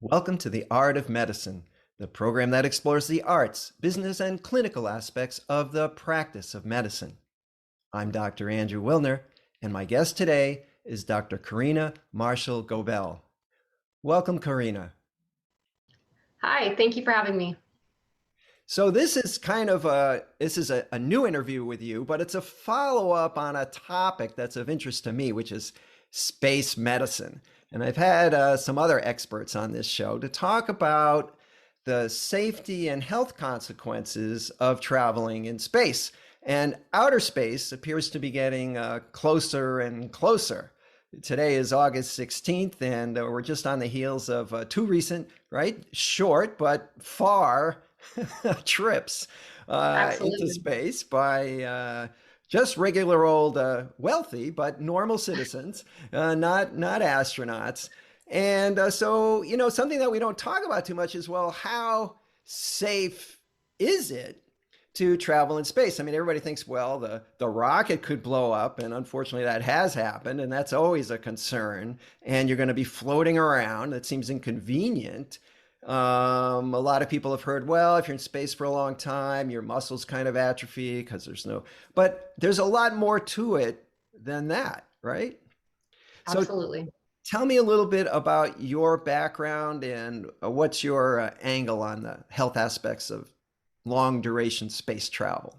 Welcome to The Art of Medicine, the program that explores the arts, business, and clinical aspects of the practice of medicine. I'm Dr. Andrew Wilner, and my guest today is Dr. Karina Marshall-Goebel. Welcome, Karina. Hi, thank you for having me. So this is a new interview with you, but it's a follow-up on a topic that's of interest to me, which is space medicine. And I've had some other experts on this show to talk about the safety and health consequences of traveling in space. And outer space appears to be getting closer and closer. Today is August 16th, and we're just on the heels of two recent, right, short but far trips into Absolutely. space by just regular old wealthy but normal citizens, not astronauts. And something that we don't talk about too much is, well, how safe is it to travel in space? I mean, everybody thinks, well, the rocket could blow up, and unfortunately that has happened, and that's always a concern. And you're going to be floating around. That seems inconvenient. A lot of people have heard, well, if you're in space for a long time, your muscles kind of atrophy because but there's a lot more to it than that, right? So Absolutely. tell me a little bit about your background and what's your angle on the health aspects of long duration space travel.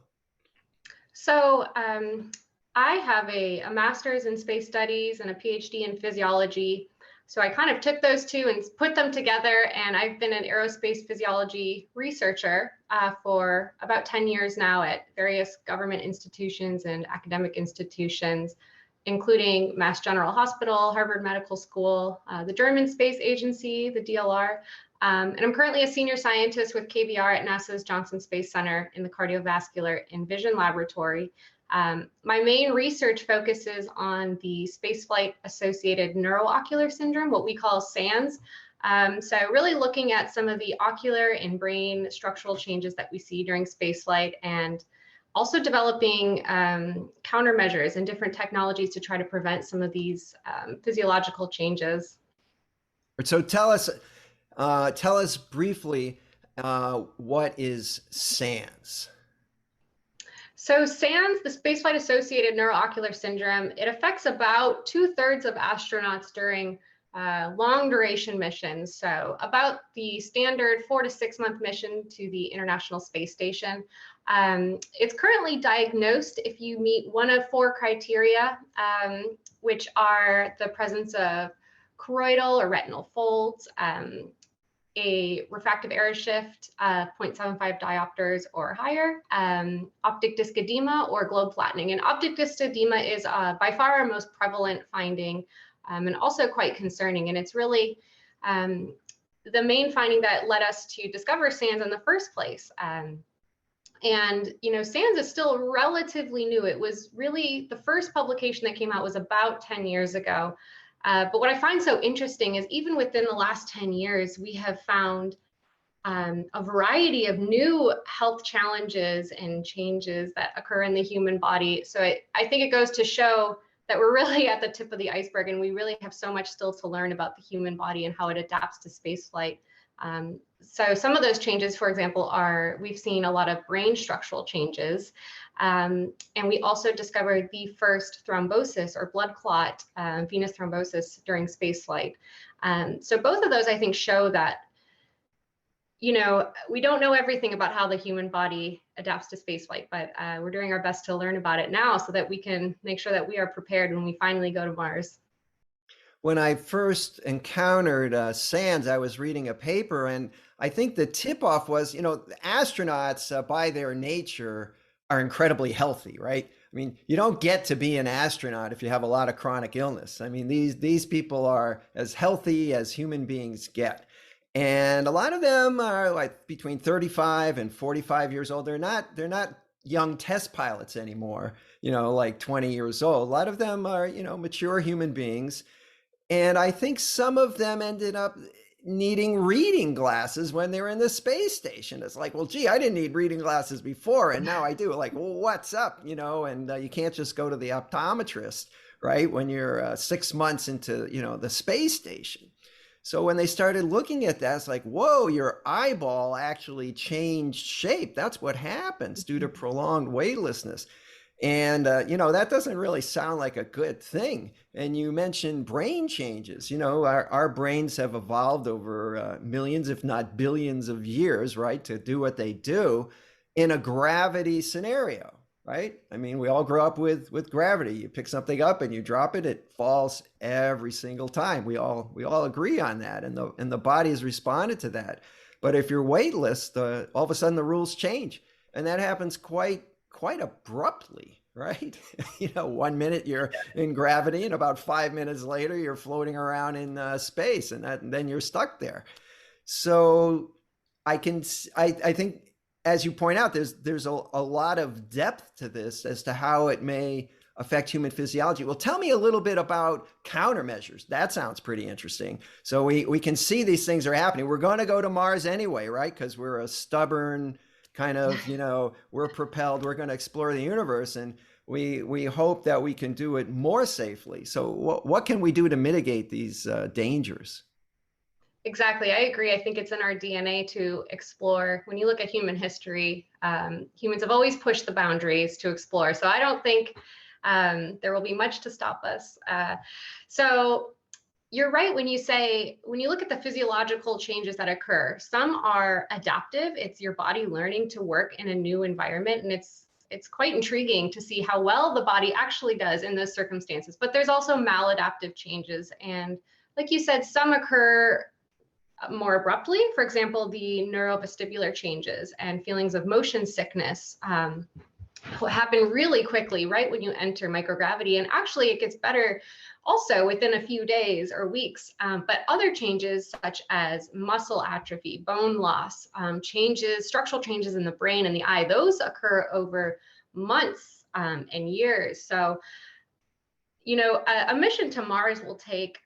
So I have a master's in space studies and a PhD in physiology. So I kind of took those two and put them together, and I've been an aerospace physiology researcher for about 10 years now at various government institutions and academic institutions, including Mass General Hospital, Harvard Medical School, the German Space Agency, the DLR. And I'm currently a senior scientist with KBR at NASA's Johnson Space Center in the Cardiovascular and Vision Laboratory. My main research focuses on the spaceflight-associated neuro-ocular syndrome, what we call SANS. So really looking at some of the ocular and brain structural changes that we see during spaceflight, and also developing countermeasures and different technologies to try to prevent some of these physiological changes. So tell us briefly, what is SANS? So SANS, the spaceflight-associated neuro-ocular syndrome, it affects about 2/3 of astronauts during long duration missions. So about the standard 4 to 6 month mission to the International Space Station. It's currently diagnosed if you meet one of 4 criteria, which are the presence of choroidal or retinal folds, a refractive error shift, 0.75 diopters or higher, optic disc edema, or globe flattening. And optic disc edema is by far our most prevalent finding, and also quite concerning. And it's really the main finding that led us to discover SANS in the first place. And SANS is still relatively new. It was really, the first publication that came out was about 10 years ago. But what I find so interesting is even within the last 10 years, we have found a variety of new health challenges and changes that occur in the human body. So I think it goes to show that we're really at the tip of the iceberg, and we really have so much still to learn about the human body and how it adapts to spaceflight. So some of those changes, for example, are we've seen a lot of brain structural changes. And we also discovered the first thrombosis or blood clot, venous thrombosis during spaceflight. So both of those, I think, show that, we don't know everything about how the human body adapts to spaceflight, but we're doing our best to learn about it now so that we can make sure that we are prepared when we finally go to Mars. When I first encountered SANS, I was reading a paper, and I think the tip-off was, astronauts by their nature are incredibly healthy, right? I mean, you don't get to be an astronaut if you have a lot of chronic illness. I mean, these people are as healthy as human beings get. And a lot of them are like between 35 and 45 years old. They're not young test pilots anymore, like 20 years old. A lot of them are, mature human beings. And I think some of them ended up needing reading glasses when they were in the space station. It's like, well, gee, I didn't need reading glasses before, and now I do. Like, well, what's up? And you can't just go to the optometrist, right? When you're 6 months into, the space station. So when they started looking at that, it's like, whoa, your eyeball actually changed shape. That's what happens due to prolonged weightlessness. And, that doesn't really sound like a good thing. And you mentioned brain changes. Our brains have evolved over millions, if not billions of years, right, to do what they do in a gravity scenario, right? I mean, we all grow up with gravity. You pick something up and you drop it, it falls every single time. We all agree on that, and the body has responded to that. But if you're weightless, all of a sudden the rules change, and that happens quite abruptly, right? 1 minute you're in gravity, and about 5 minutes later you're floating around in space, and then you're stuck there. So I think, as you point out, there's a lot of depth to this as to how it may affect human physiology. Well, tell me a little bit about countermeasures. That sounds pretty interesting. So we can see these things are happening. We're going to go to Mars anyway, right? Because we're a stubborn kind of, we're propelled, we're going to explore the universe, and we hope that we can do it more safely. So what can we do to mitigate these dangers? Exactly. I agree. I think it's in our DNA to explore. When you look at human history, humans have always pushed the boundaries to explore. So I don't think there will be much to stop us. So you're right when you look at the physiological changes that occur, some are adaptive. It's your body learning to work in a new environment. And it's quite intriguing to see how well the body actually does in those circumstances. But there's also maladaptive changes. And like you said, some occur more abruptly. For example, the neurovestibular changes and feelings of motion sickness happen really quickly, right when you enter microgravity. And actually, it gets better also within a few days or weeks. But other changes, such as muscle atrophy, bone loss, structural changes in the brain and the eye, those occur over months and years. So, a mission to Mars will take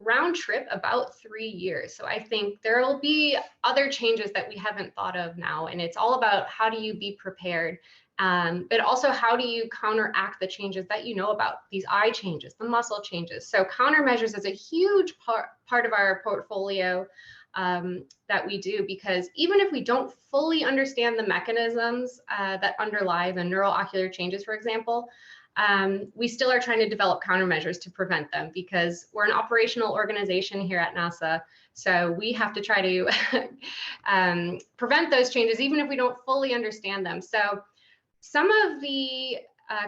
round trip about 3 years. So I think there will be other changes that we haven't thought of now. And it's all about how do you be prepared, but also how do you counteract the changes that you know about, these eye changes, the muscle changes. So countermeasures is a huge part of our portfolio that we do, because even if we don't fully understand the mechanisms that underlie the neuro-ocular changes, for example, we still are trying to develop countermeasures to prevent them, because we're an operational organization here at NASA. So we have to try to prevent those changes, even if we don't fully understand them. So some of the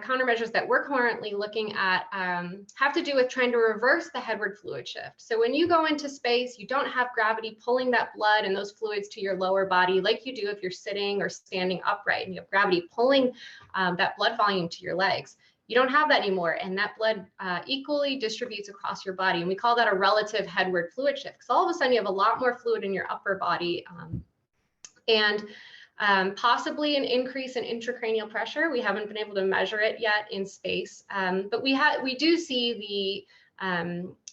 countermeasures that we're currently looking at have to do with trying to reverse the headward fluid shift. So when you go into space, you don't have gravity pulling that blood and those fluids to your lower body like you do if you're sitting or standing upright, and you have gravity pulling that blood volume to your legs. You don't have that anymore, and that blood equally distributes across your body. And we call that a relative headward fluid shift, because all of a sudden you have a lot more fluid in your upper body, and possibly an increase in intracranial pressure. We haven't been able to measure it yet in space, but we do see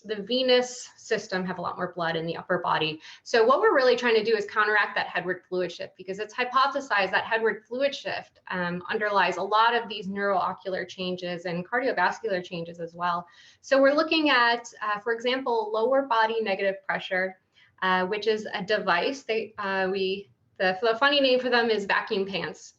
the venous system have a lot more blood in the upper body. So what we're really trying to do is counteract that headward fluid shift, because it's hypothesized that headward fluid shift underlies a lot of these neuro-ocular changes and cardiovascular changes as well. So we're looking at, for example, lower body negative pressure, which is a device. The funny name for them is vacuum pants.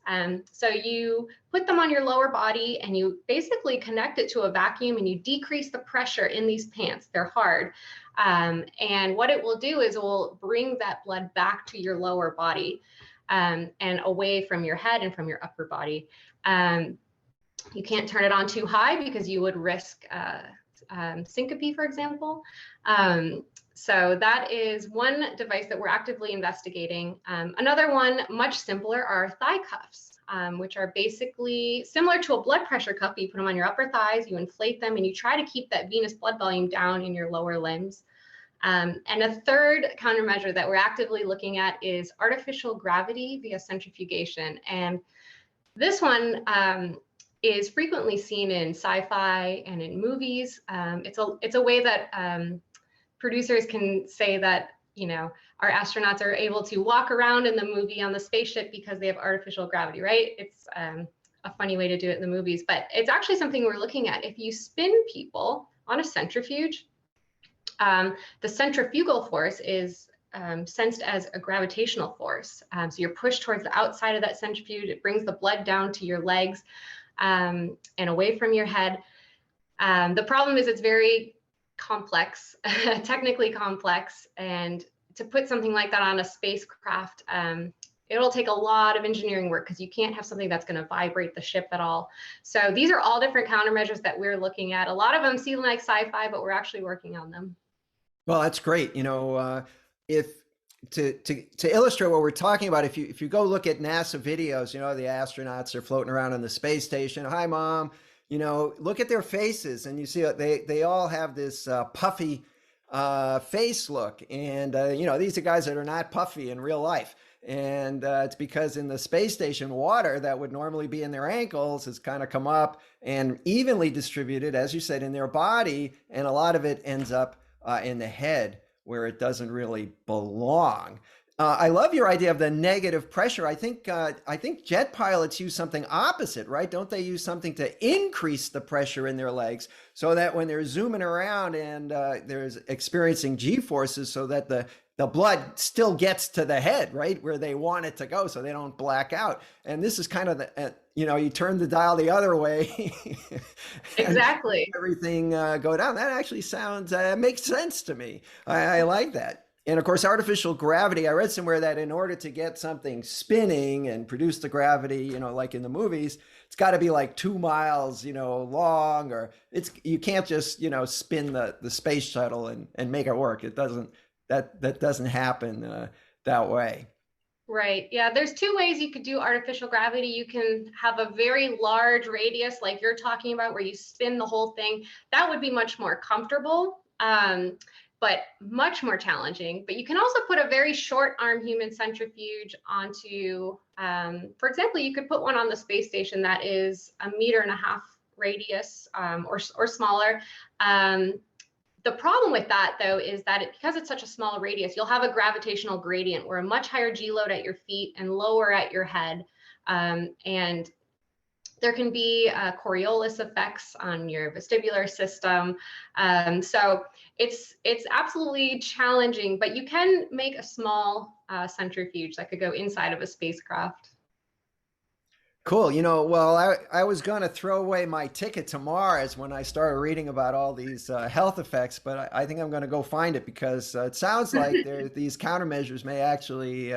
So you put them on your lower body and you basically connect it to a vacuum, and you decrease the pressure in these pants. They're hard. And what it will do is it will bring that blood back to your lower body and away from your head and from your upper body. You can't turn it on too high because you would risk syncope, for example. So that is one device that we're actively investigating. Another one, much simpler, are thigh cuffs, which are basically similar to a blood pressure cuff. You put them on your upper thighs, you inflate them, and you try to keep that venous blood volume down in your lower limbs. And a third countermeasure that we're actively looking at is artificial gravity via centrifugation. And this one is frequently seen in sci-fi and in movies. It's a way that producers can say that, our astronauts are able to walk around in the movie on the spaceship because they have artificial gravity, right? It's a funny way to do it in the movies, but it's actually something we're looking at. If you spin people on a centrifuge, The centrifugal force is sensed as a gravitational force. So you're pushed towards the outside of that centrifuge. It brings the blood down to your legs and away from your head. The problem is it's very complex, technically complex, and to put something like that on a spacecraft, it'll take a lot of engineering work because you can't have something that's going to vibrate the ship at all. So these are all different countermeasures that we're looking at. A lot of them seem like sci-fi, but we're actually working on them. Well, that's great. If to illustrate what we're talking about, if you go look at NASA videos, the astronauts are floating around on the space station. Hi, mom. Look at their faces, and you see they all have this puffy face look, and these are guys that are not puffy in real life. And it's because in the space station, water that would normally be in their ankles has kind of come up and evenly distributed, as you said, in their body, and a lot of it ends up in the head where it doesn't really belong. I love your idea of the negative pressure. I think jet pilots use something opposite, right? Don't they use something to increase the pressure in their legs so that when they're zooming around and there's experiencing G-forces, so that the blood still gets to the head, right, where they want it to go, so they don't black out. And this is kind of you turn the dial the other way. Exactly. Everything go down. That actually sounds makes sense to me. I like that. And of course, artificial gravity, I read somewhere that in order to get something spinning and produce the gravity, like in the movies, it's got to be like 2 miles, long, or you can't just, spin the space shuttle and make it work. It doesn't, that doesn't happen that way. Right. Yeah, there's two ways you could do artificial gravity. You can have a very large radius like you're talking about where you spin the whole thing. That would be much more comfortable. But much more challenging. But you can also put a very short arm human centrifuge onto, for example, you could put one on the space station that is 1.5 meters radius or smaller. The problem with that, though, is that because it's such a small radius, you'll have a gravitational gradient where a much higher G load at your feet and lower at your head. And there can be Coriolis effects on your vestibular system. So it's absolutely challenging, but you can make a small centrifuge that could go inside of a spacecraft. Cool. Well, I was going to throw away my ticket to Mars when I started reading about all these health effects, but I think I'm going to go find it because it sounds like these countermeasures may actually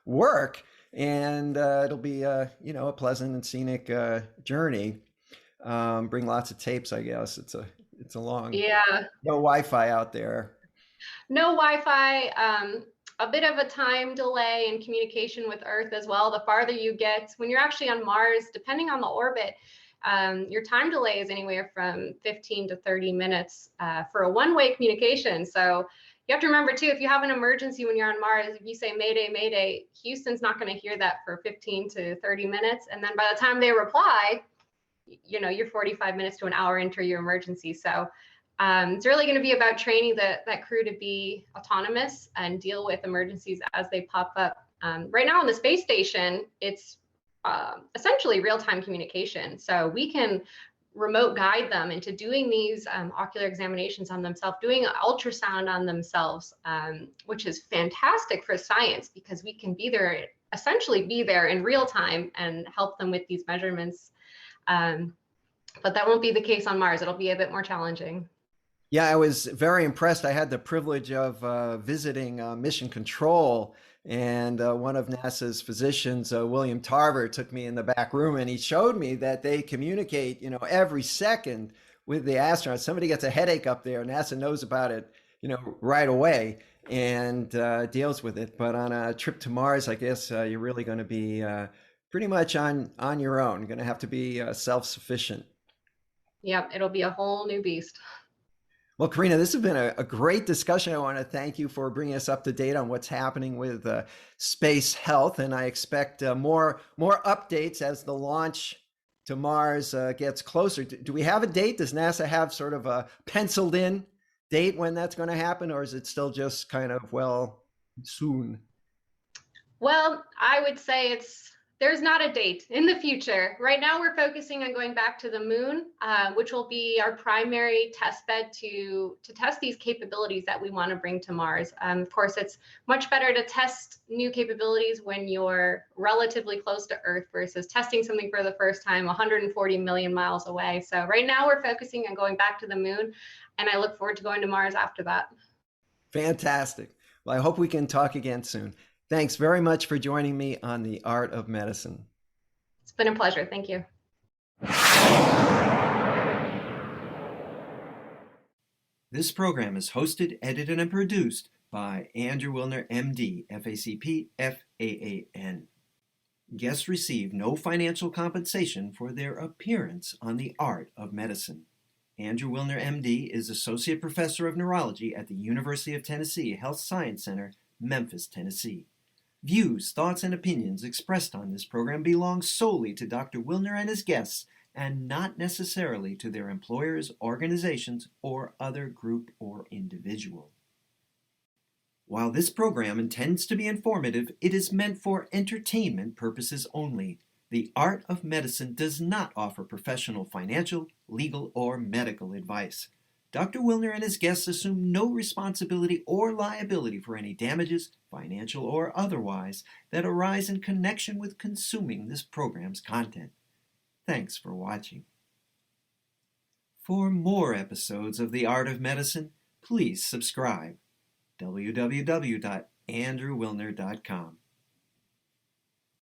work. And it'll be a pleasant and scenic journey. Bring lots of tapes, I guess. It's a long, no Wi-Fi out there. No Wi-Fi. A bit of a time delay in communication with Earth as well. The farther you get, when you're actually on Mars, depending on the orbit, your time delay is anywhere from 15 to 30 minutes for a one-way communication. So you have to remember too, if you have an emergency when you're on Mars, if you say Mayday, Mayday, Houston's not going to hear that for 15 to 30 minutes. And then by the time they reply, you're 45 minutes to an hour into your emergency. So it's really going to be about training that crew to be autonomous and deal with emergencies as they pop up. Right now on the space station, it's essentially real-time communication. So we can remote guide them into doing these ocular examinations on themselves, doing an ultrasound on themselves, which is fantastic for science because we can essentially be there in real time and help them with these measurements. But that won't be the case on Mars. It'll be a bit more challenging. Yeah, I was very impressed. I had the privilege of visiting Mission Control, and one of NASA's physicians, William Tarver, took me in the back room, and he showed me that they communicate, every second with the astronauts. Somebody gets a headache up there, NASA knows about it, right away and deals with it. But on a trip to Mars, I guess you're really going to be pretty much on your own. You're going to have to be self-sufficient. Yep, it'll be a whole new beast. Well, Karina, this has been a great discussion. I want to thank you for bringing us up to date on what's happening with space health, and I expect more updates as the launch to Mars gets closer. Do we have a date? Does NASA have sort of a penciled in date when that's going to happen, or is it still just kind of, well, soon? Well, I would say it's There's not a date in the future. Right now, we're focusing on going back to the moon, which will be our primary test bed to test these capabilities that we want to bring to Mars. Of course, it's much better to test new capabilities when you're relatively close to Earth versus testing something for the first time 140 million miles away. So right now, we're focusing on going back to the moon, and I look forward to going to Mars after that. Fantastic. Well, I hope we can talk again soon. Thanks very much for joining me on The Art of Medicine. It's been a pleasure. Thank you. This program is hosted, edited, and produced by Andrew Wilner, MD, FACP, FAAN. Guests receive no financial compensation for their appearance on The Art of Medicine. Andrew Wilner, MD, is Associate Professor of Neurology at the University of Tennessee Health Science Center, Memphis, Tennessee. Views, thoughts, and opinions expressed on this program belong solely to Dr. Wilner and his guests and not necessarily to their employers, organizations, or other group or individual. While this program intends to be informative, it is meant for entertainment purposes only. The Art of Medicine does not offer professional financial, legal, or medical advice. Dr. Wilner and his guests assume no responsibility or liability for any damages, financial or otherwise, that arise in connection with consuming this program's content. Thanks for watching. For more episodes of The Art of Medicine, please subscribe. www.andrewwilner.com